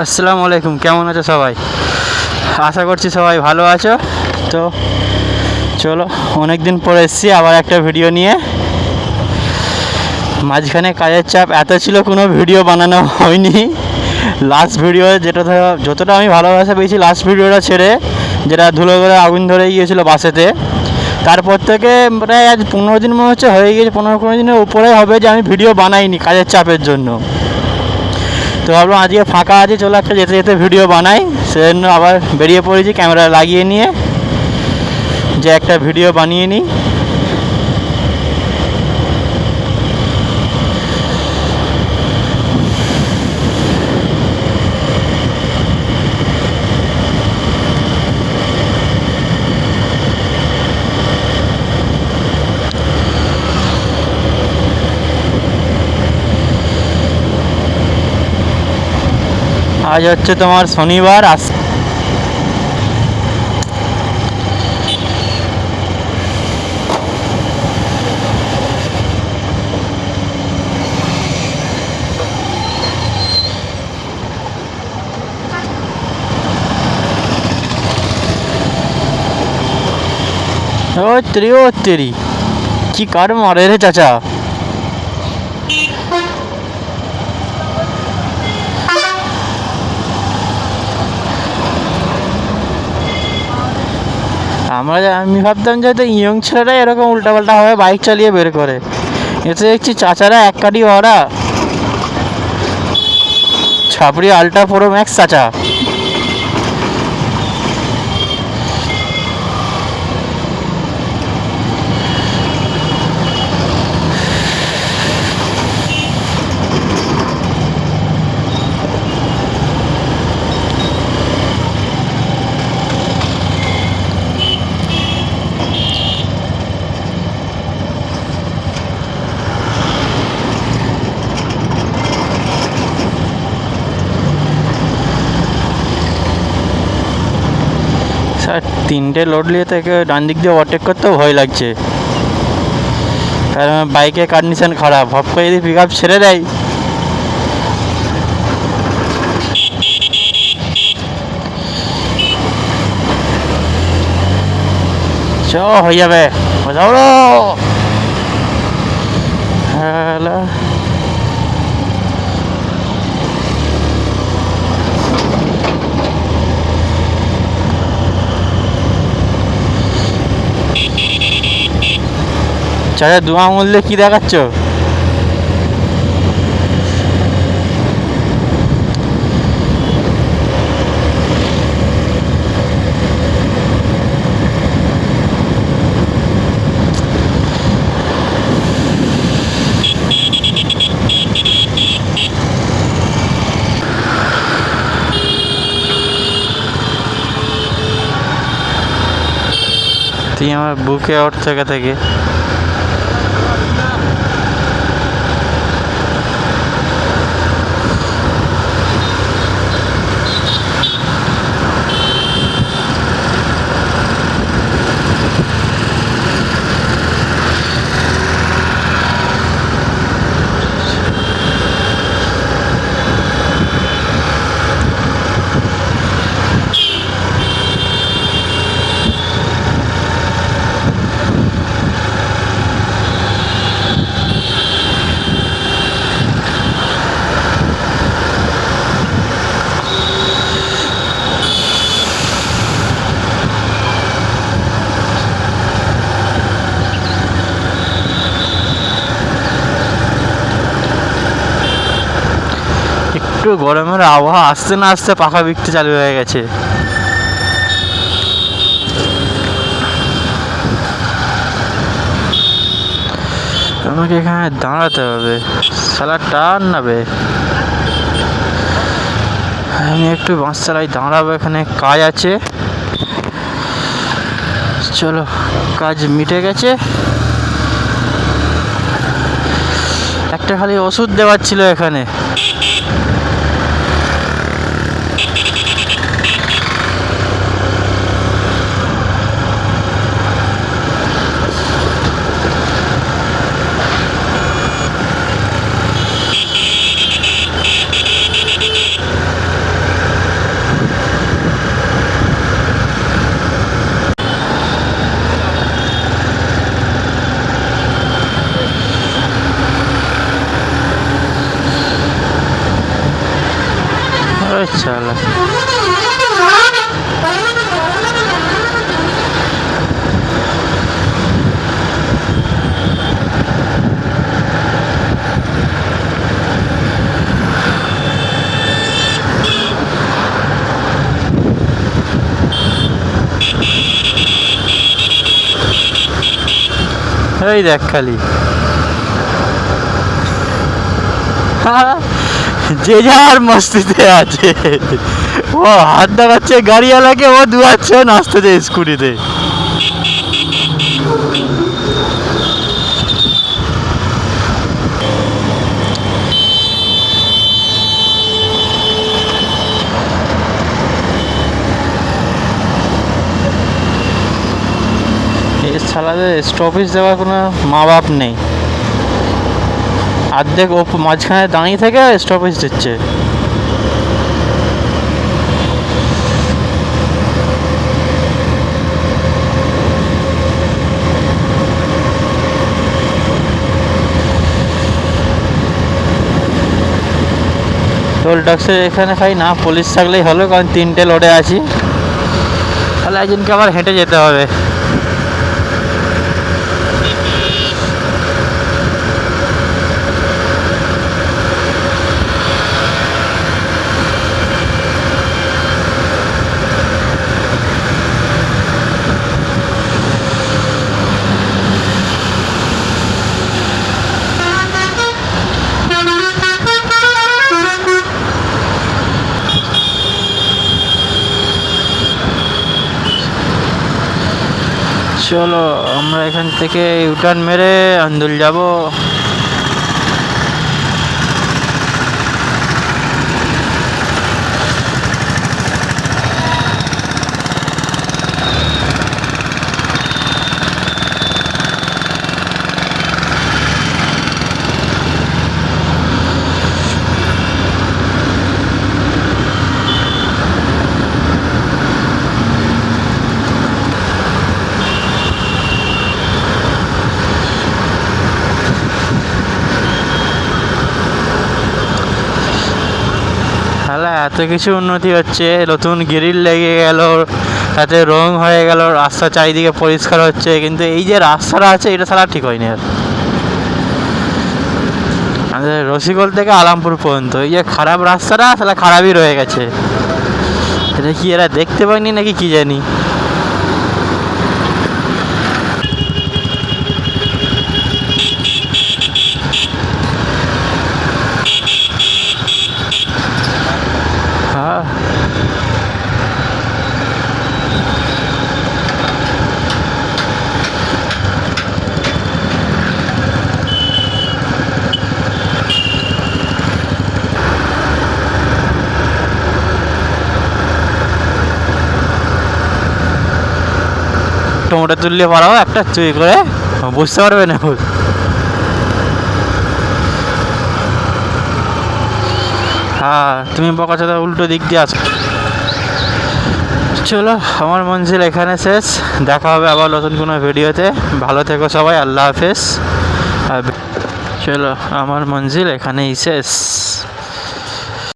আসসালামু আলাইকুম, কেমন আছো সবাই? আশা করছি সবাই ভালো আছো। তো চলো, অনেক দিন পরে এসেছি আবার একটা ভিডিও নিয়ে। মাঝখানে কাজের চাপ এত ছিল, কোনো ভিডিও বানানো হয়নি। লাস্ট ভিডিও যতটা আমি ভালোবাসা পেয়েছি লাস্ট ভিডিওটা ছেড়ে, যেটা ধুলো করে আগুন ধরে গিয়েছিলো বাসেতে, তারপর থেকে প্রায় আজ 15 দিন মনে হচ্ছে হয়ে গিয়েছে, 15 দিনের উপরে হবে যে আমি ভিডিও বানাইনি কাজের চাপের জন্য। তো ভাবলাম আজকে ফাঁকা আছে, চলো একটা যেতে যেতে ভিডিও বানাই। সেজন্য আবার বেরিয়ে পড়েছি ক্যামেরা লাগিয়ে নিয়ে, যে একটা ভিডিও বানিয়ে নিই। আজ হচ্ছে তোমার শনিবার। ও তেরি, কি কার মারে রে চাচা। আমি ভাবতাম যে হয়তো ইয়ং ছেলেরাই এরকম উল্টাপাল্টাভাবে বাইক চালিয়ে বের করে, এতে দেখছি চাচারা এক কাটি ওরা ছাপড়ি আল্ট্রা প্রো ম্যাক্স চাচা। স্যার, 3টে লোড নিয়ে থেকে ডান দিক দিয়ে ওভারটেক করতেও ভয় লাগছে, কারণ বাইকের কন্ডিশন খারাপ। হপ করে যদি পিক আপ ছেড়ে দেয়, চ হয়ে যাবে। হ্যালো, চাচা 2 আঙুল দিয়ে কী দেখাচ্ছ? তুই আমার বুকে ওঠ থেকে থেকে। একটু গরমের আবহাওয়া আসতে না আসতে পাখা বিকতে চালু হয়ে গেছে। আমাকে এখানে দাঁড়াতে হবে, শালা টান নাবে। আমি একটু বাঁশতলায় দাঁড়াবো, এখানে কাজ আছে। চলো, কাজ মিটে গেছে। একটা খালি ওষুধ দেওয়ার ছিল এখানে। ওই শালা। এই দেখ খালি যে যার মস্তিতে আছে। ও হাত দেখাচ্ছে গাড়িওয়ালাকে, ও দুয়াচ্ছে নাচতেছে স্কুটিতে। এই শালাদের স্টপেজ দেওয়ার কোনো মা বাপ নেই। অর্ধেক ও মাঝখানে দাঁড়িয়ে থেকে স্টপেজ দিচ্ছে। টোল ট্যাক্সের এখানে খাই না, পুলিশ থাকলেই হলো, কারণ 3টে লোডে আছি, তাহলে একজনকে আবার হেঁটে যেতে হবে। চলো আমরা এখান থেকে ইউটার্ন মেরে আন্দুল যাব। তাহলে এত কিছু উন্নতি হচ্ছে, নতুন গ্রিল লেগে গেল, তাতে রং হয়ে গেল, রাস্তা চারিদিকে পরিষ্কার হচ্ছে, কিন্তু এই যে রাস্তাটা আছে এটা ছাড়া ঠিক হয়নি আর। আমাদের রসিকল থেকে আলামপুর পর্যন্ত এই যে খারাপ রাস্তাটা তাহলে খারাপই রয়ে গেছে। এটা কি এরা দেখতে পায়নি নাকি কি জানি। হ্যাঁ টমেটো তুললে পারাও একটা চুরি করে, বুঝতে পারবে না। হ্যাঁ তুমি বকাচোদা উল্টো দিক দিয়ে আসো। চলো আমার মঞ্জিল এখানে শেষ, দেখা হবে আবার নতুন কোনো ভিডিওতে। ভালো থেকো সবাই, আল্লাহ হাফেজ। চলো আমার মঞ্জিল এখানেই শেষ।